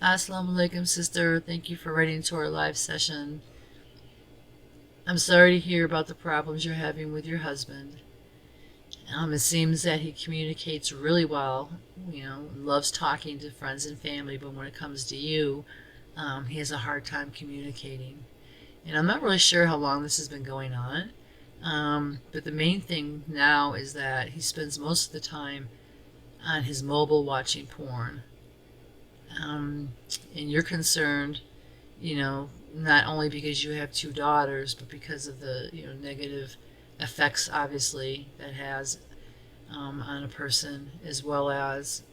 Assalamu alaikum, sister. Thank you for writing to our live session. I'm sorry to hear about the problems you're having with your husband. It seems that he communicates really well, loves talking to friends and family, but when it comes to you, he has a hard time communicating. And I'm not really sure how long this has been going on, but the main thing now is that he spends most of the time on his mobile watching porn. And you're concerned, not only because you have two daughters, but because of the, negative effects, obviously, that has on a person, as well as,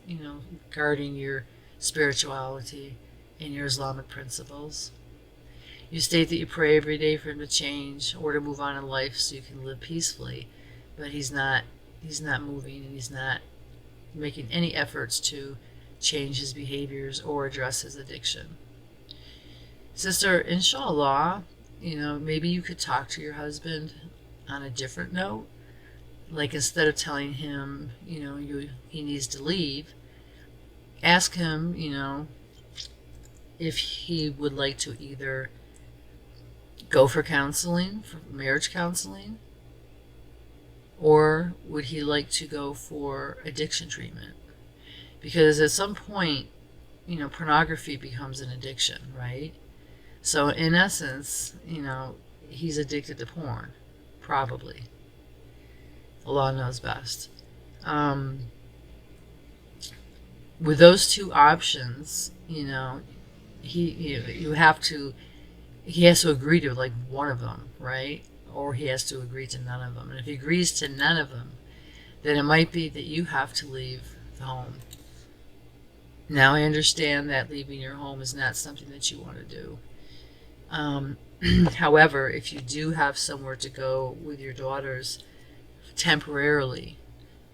guarding your spirituality and your Islamic principles. You state that you pray every day for him to change or to move on in life so you can live peacefully, but he's not moving, and he's not making any efforts to change his behaviors or address his addiction. Sister, inshallah, maybe you could talk to your husband on a different note. Like, instead of telling him, he needs to leave, ask him, if he would like to either go for counseling, for marriage counseling, or would he like to go for addiction treatment? Because at some point, pornography becomes an addiction, right? So in essence, he's addicted to porn, probably. Allah knows best. With those two options, he has to agree to like one of them, right? Or he has to agree to none of them. And if he agrees to none of them, then it might be that you have to leave the home. Now, I understand that leaving your home is not something that you want to do. However, if you do have somewhere to go with your daughters temporarily,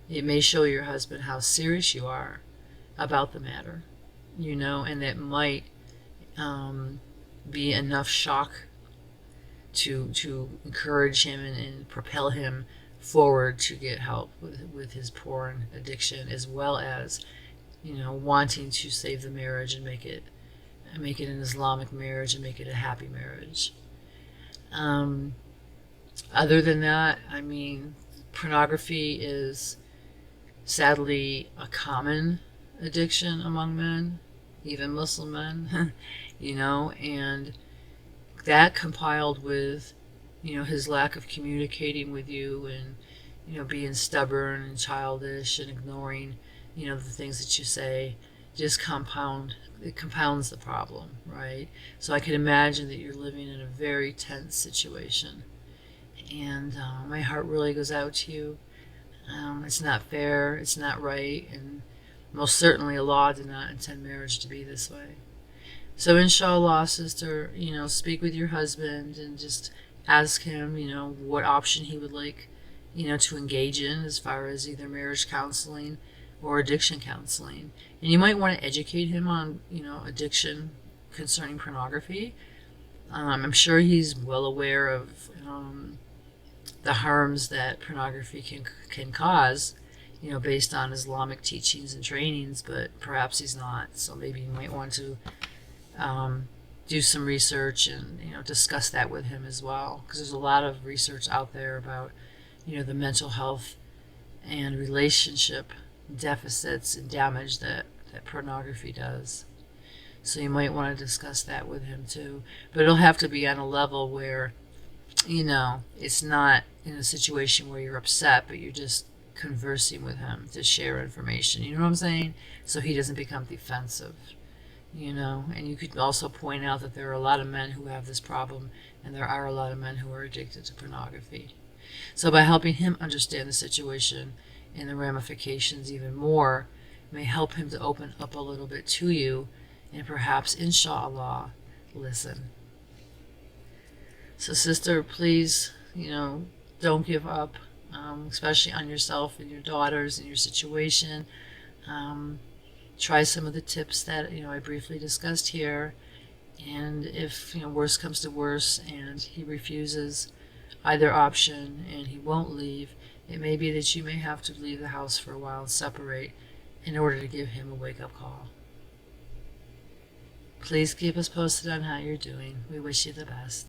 it may show your husband how serious you are about the matter, and that might be enough shock to encourage him and propel him forward to get help with his porn addiction, as well as wanting to save the marriage and make it an Islamic marriage and make it a happy marriage. Other than that, pornography is sadly a common addiction among men, even Muslim men, and that compiled with, his lack of communicating with you and, being stubborn and childish and ignoring, the things that you say, just compounds the problem, right? So I can imagine that you're living in a very tense situation. And my heart really goes out to you. It's not fair, it's not right, and most certainly Allah did not intend marriage to be this way. So inshallah, sister, speak with your husband and just ask him, what option he would like, to engage in as far as either marriage counseling or addiction counseling. And you might want to educate him on, addiction concerning pornography. I'm sure he's well aware of the harms that pornography can cause, based on Islamic teachings and trainings, but perhaps he's not. So maybe you might want to do some research and discuss that with him as well, because there's a lot of research out there about the mental health and relationship deficits and damage that pornography does. So you might want to discuss that with him too, but it'll have to be on a level where it's not in a situation where you're upset, but you're just conversing with him to share information, you know what I'm saying, so he doesn't become defensive. And you could also point out that there are a lot of men who have this problem, and there are a lot of men who are addicted to pornography. So by helping him understand the situation and the ramifications even more, may help him to open up a little bit to you, and perhaps, inshallah, listen. So sister, please, don't give up, especially on yourself and your daughters and your situation. Try some of the tips that I briefly discussed here, and if worse comes to worse and he refuses either option and he won't leave, it may be that you may have to leave the house for a while and separate in order to give him a wake-up call. Please keep us posted on how you're doing. We wish you the best.